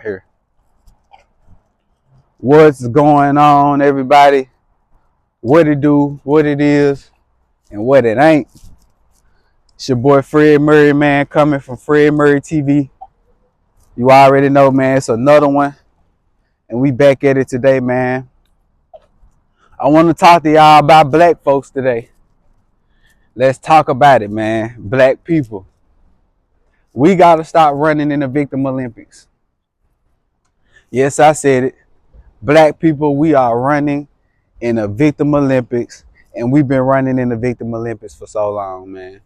Here. What's going on, everybody? What it do, what it is, and what it ain't. It's your boy Fred Murray, man, coming from Fred Murray TV. You already know, man, it's another one. And we back at it today, man. I want to talk to y'all about black folks today. Let's talk about it, man. Black people. We got to stop running in the Victim Olympics. Yes, I said it. Black people, we are running in the Victim Olympics, and we've been running in the Victim Olympics for so long, man.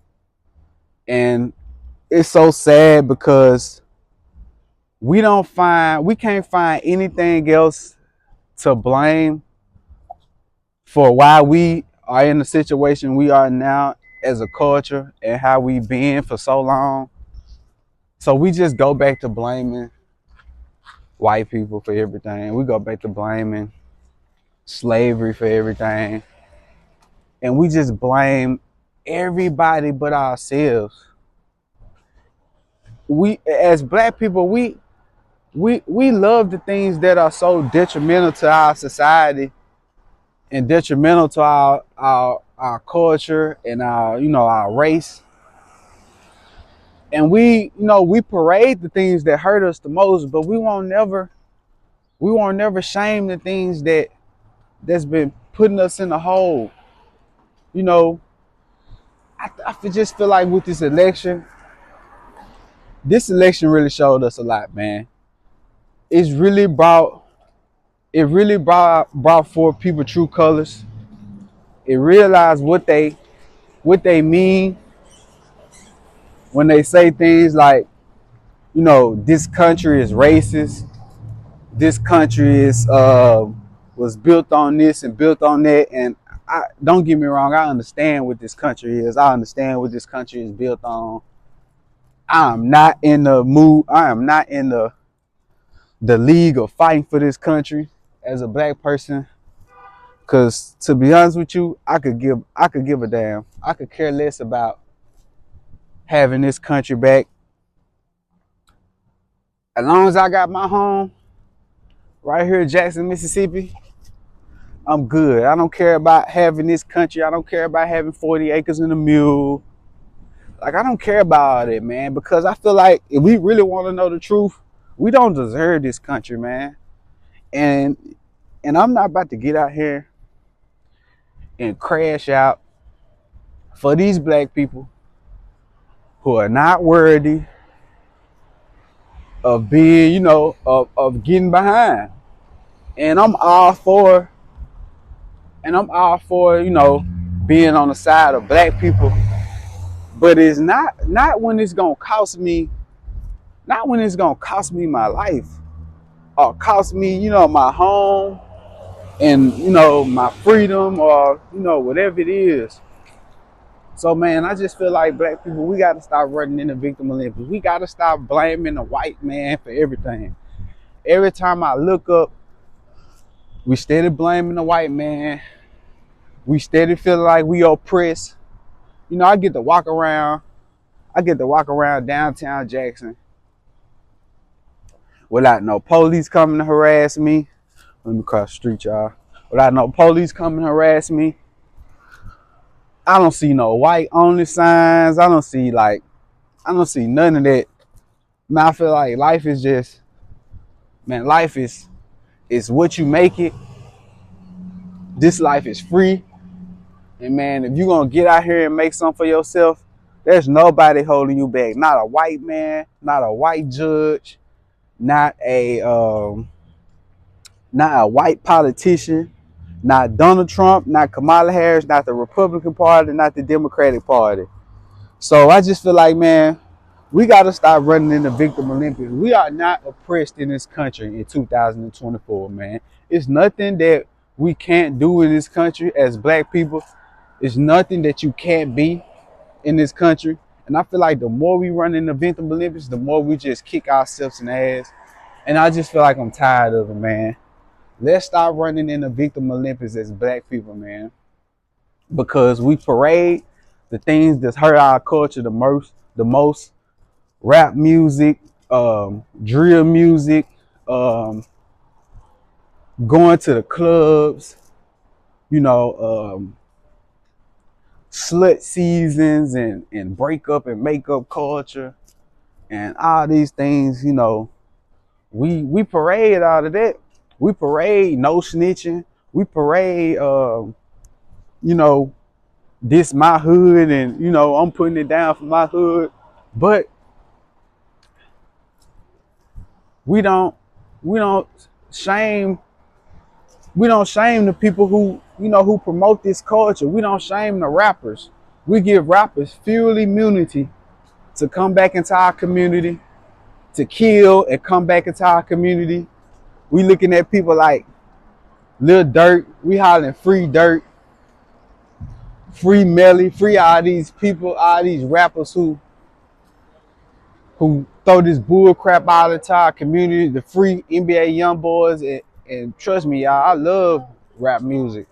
And it's so sad because we can't find anything else to blame for why we are in the situation we are now as a culture and how we've been for so long. So we just go back to blaming white people for everything. We go back to blaming slavery for everything. And we just blame everybody but ourselves. We, as black people, we love the things that are so detrimental to our society and detrimental to our culture and our race. And we parade the things that hurt us the most, but we won't never shame the things that's been putting us in the hole. You know, I just feel like with this election really showed us a lot, man. It really brought forth people true colors. It realized what they mean when they say things like, this country is racist. This country is was built on this and built on that. And don't get me wrong, I understand what this country is. I understand what this country is built on. I am not in the mood. I am not in the league of fighting for this country as a black person. Cause to be honest with you, I could give a damn. I could care less about having this country back. As long as I got my home right here in Jackson, Mississippi, I'm good. I don't care about having this country. I don't care about having 40 acres and a mule. Like, I don't care about all that, man, because I feel like if we really want to know the truth, we don't deserve this country, man. And I'm not about to get out here and crash out for these black people who are not worthy of being, of getting behind. And I'm all for being on the side of black people. But it's not when it's gonna cost me, my life, or cost me, my home and my freedom, or whatever it is. So, man, I just feel like black people, we got to stop running in the Victim Olympics. We got to stop blaming the white man for everything. Every time I look up, we steady blaming the white man. We steady feeling like we oppressed. I get to walk around downtown Jackson without no police coming to harass me. Let me cross the street, y'all. Without no police coming to harass me. I don't see no white only signs. I don't see none of that. Man, I feel like life is just, man, life is what you make it. This life is free. And man, if you're gonna get out here and make something for yourself, there's nobody holding you back. Not a white man, not a white judge, not a white politician, not Donald Trump, not Kamala Harris, not the Republican Party, not the Democratic Party. So I just feel like, man, we got to stop running in the Victim Olympics. We are not oppressed in this country in 2024, man. It's nothing that we can't do in this country as black people. It's nothing that you can't be in this country. And I feel like the more we run in the Victim Olympics, the more we just kick ourselves in the ass. And I just feel like I'm tired of it, man. Let's stop running in the Victim Olympics as black people, man. Because we parade the things that hurt our culture the most. Rap music, drill music, um, going to the clubs, you know, slut seasons and breakup and makeup culture and all these things, you know, we parade out of that. We parade no snitching. We parade, you know, this my hood, and you know I'm putting it down for my hood. But we don't we don't shame we don't shame the people who, you know, who promote this culture. We don't shame the rappers. We give rappers fuel immunity to come back into our community, to kill and come back into our community. We looking at people like Lil Durk. We hollering free Durk, free Melly, free all these people, all these rappers who throw this bull crap out into our community, the free NBA young boys. And trust me, y'all, I love rap music.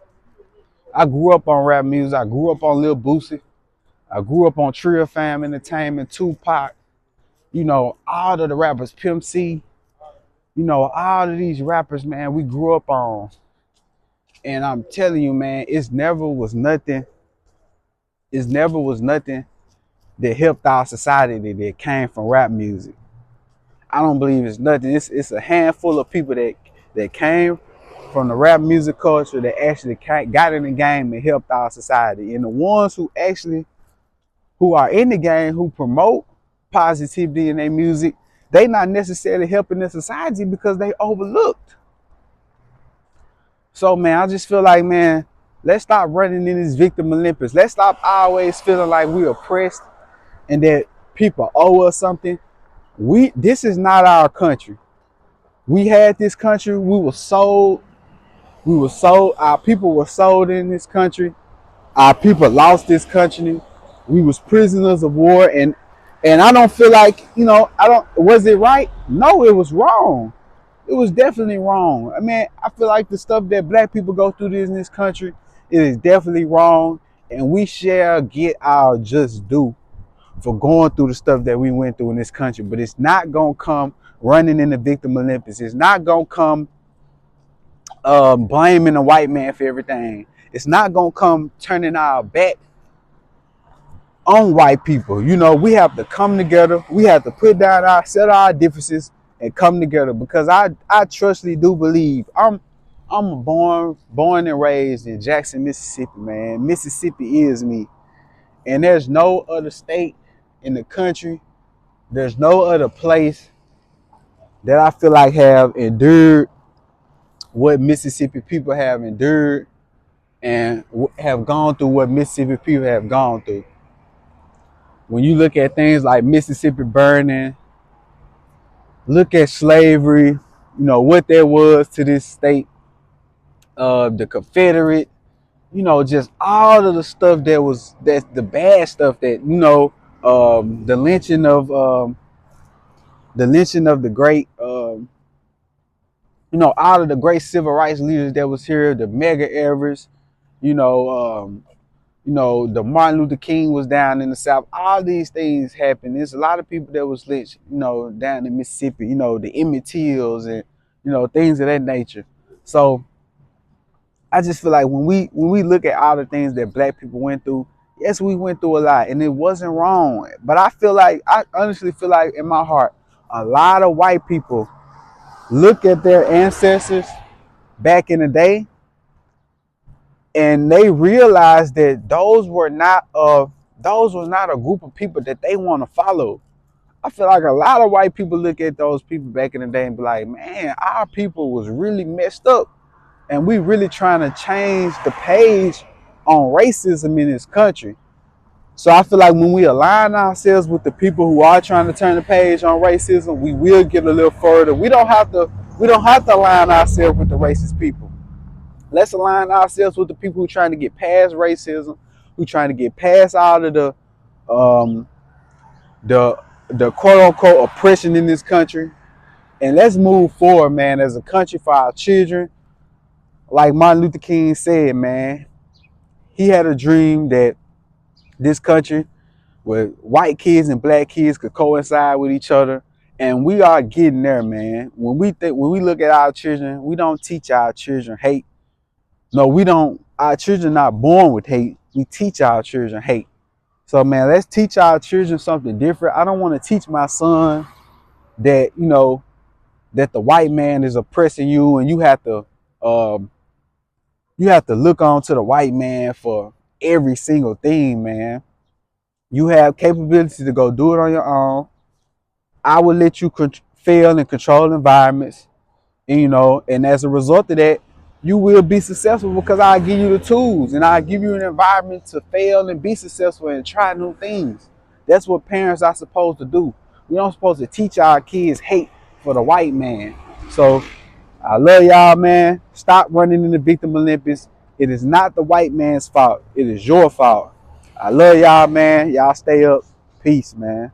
I grew up on rap music. I grew up on Lil Boosie. I grew up on Trill Fam Entertainment, Tupac, you know, all of the rappers, Pimp C, you know, all of these rappers, man, we grew up on. And I'm telling you, man, it's never was nothing that helped our society that came from rap music. I don't believe it's nothing. It's a handful of people that came from the rap music culture that actually got in the game and helped our society. And the ones who are in the game, who promote positivity in their music, they not necessarily helping the society because they overlooked. So man, I just feel like, man, let's stop running in this victim Olympics. Let's stop always feeling like we're oppressed and that people owe us something. This is not our country. We had this country. Our people were sold in this country. Our people lost this country. We was prisoners of war, and I don't feel like, you know, was it right? No, it was wrong. It was definitely wrong. I mean, I feel like the stuff that black people go through in this country, it is definitely wrong, and we shall get our just due for going through the stuff that we went through in this country. But it's not gonna come running in the victim Olympics. It's not gonna come blaming the white man for everything. It's not gonna come turning our back on white people. You know, we have to come together. We have to set our differences and come together, because I trustly do believe I'm born and raised in Jackson, Mississippi, man. Mississippi is me. And there's no other state in the country, there's no other place that I feel like have endured what Mississippi people have endured and have gone through what Mississippi people have gone through. When you look at things like Mississippi burning, look at slavery, you know, what there was to this state, the Confederate, you know, just all of the stuff that's the bad stuff that, you know, the lynching of the great, you know, all of the great civil rights leaders that was here, the Medgar Evers, you know, the Martin Luther King was down in the South. All these things happened. There's a lot of people that was lynched, you know, down in Mississippi, you know, the Emmett Tills and, you know, things of that nature. So I just feel like when we look at all the things that black people went through, yes, we went through a lot and it wasn't wrong. But I honestly feel like in my heart, a lot of white people look at their ancestors back in the day and they realize that those were not a group of people that they want to follow. I feel like a lot of white people look at those people back in the day and be like, man, our people was really messed up. And we really trying to change the page on racism in this country. So I feel like when we align ourselves with the people who are trying to turn the page on racism, we will get a little further. We don't have to align ourselves with the racist people. Let's align ourselves with the people who are trying to get past racism, who are trying to get past all of um, the quote unquote oppression in this country. And let's move forward, man, as a country for our children. Like Martin Luther King said, man, he had a dream that this country where white kids and black kids could coincide with each other And we are getting there, man. When we look at our children, we don't teach our children hate. No, we don't. Our children not born with hate. We teach our children hate. So, man, let's teach our children something different. I don't want to teach my son that, that the white man is oppressing you and um, you have to look on to the white man for every single thing, man. You have capability to go do it on your own. I will let you fail in controlled environments, and as a result of that, you will be successful because I give you the tools and I give you an environment to fail and be successful and try new things. That's what parents are supposed to do. We don't supposed to teach our kids hate for the white man. So I love y'all, man. Stop running in the victim Olympics. It is not the white man's fault. It is your fault. I love y'all, man. Y'all stay up. Peace, man.